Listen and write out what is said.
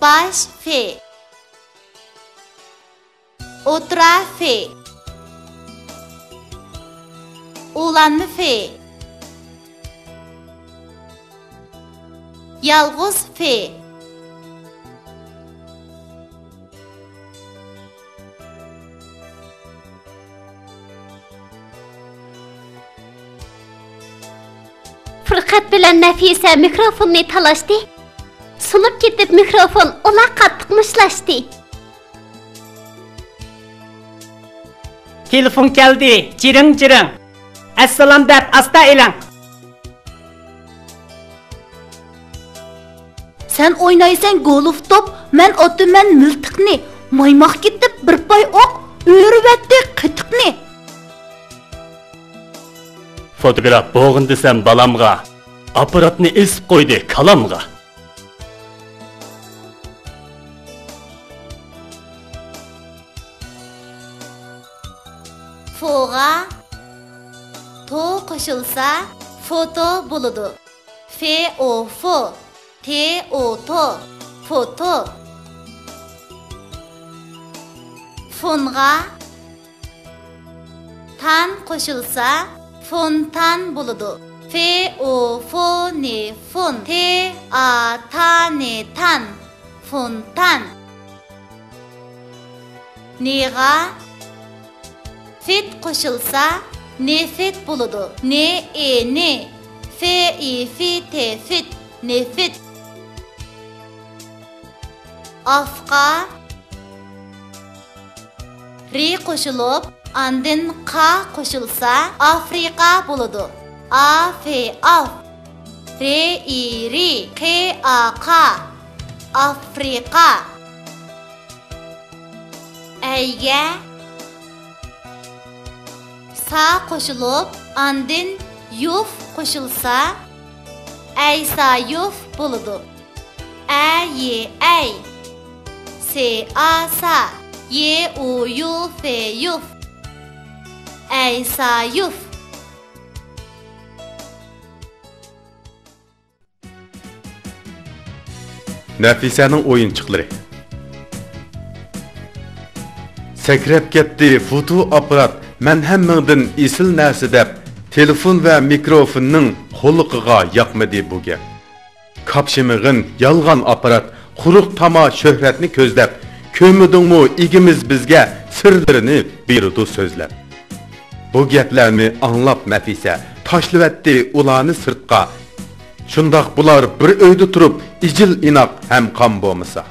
baş fe. O'tira fe. Ulanma fe. Yalğız fe. Fırqat bilan Nafisa mikrofonni talashdi. Sunib ketib mikrofon ular qattiq mushlashdi. Telefon keldi. Jiring. Assalom deb asta elang. Sen oynaysan golf top, men otaman miltiqni. Maymoq ketib bir pay oq, o'ribatdi qitiqni. Fotograf bo'g'in desam balamga, apparatni esib qo'ydi kalamga. Foga to qo'shilsa foto bo'ladi. Fe o fo, te o to, foto. Fonga tan qo'shilsa fontan bo'ladi. Fe o fo ne fon, te a ta ne tan, fontan. Nega fit qo'shilsa nefit bo'ladi. Ne e ne, fe i fi te fit, nefit. Afqa ri qo'shilib andin qa qo'shilsa Afrika bo'ladi. A fe af, re i ri, qe a qa, Afrika. Ayga sa qo'shilib andin yuf qo'shilsa aysa yuf bo'ladi. A ye ay, se a sa, ye u yu fe yuf, aysa yuf. Nafisaning o'yinchiqlari. Sakrab ketdi foto apparat. Men hammangdan esil narsa deb telefon va mikrofonning qo'liqiga yoqmadi bu gap. Kapshimig'in yolg'on apparat, quruq tamo shuhratni ko'zlab, ko'midingmi igimiz bizga sirlarini berdi so'zlab. Bu gaplarni anglab Nafisa tashlavatdi ularni sirtqa. Shundoq bular bir uyda turib, ijil inoq ham qon bo'lmasa.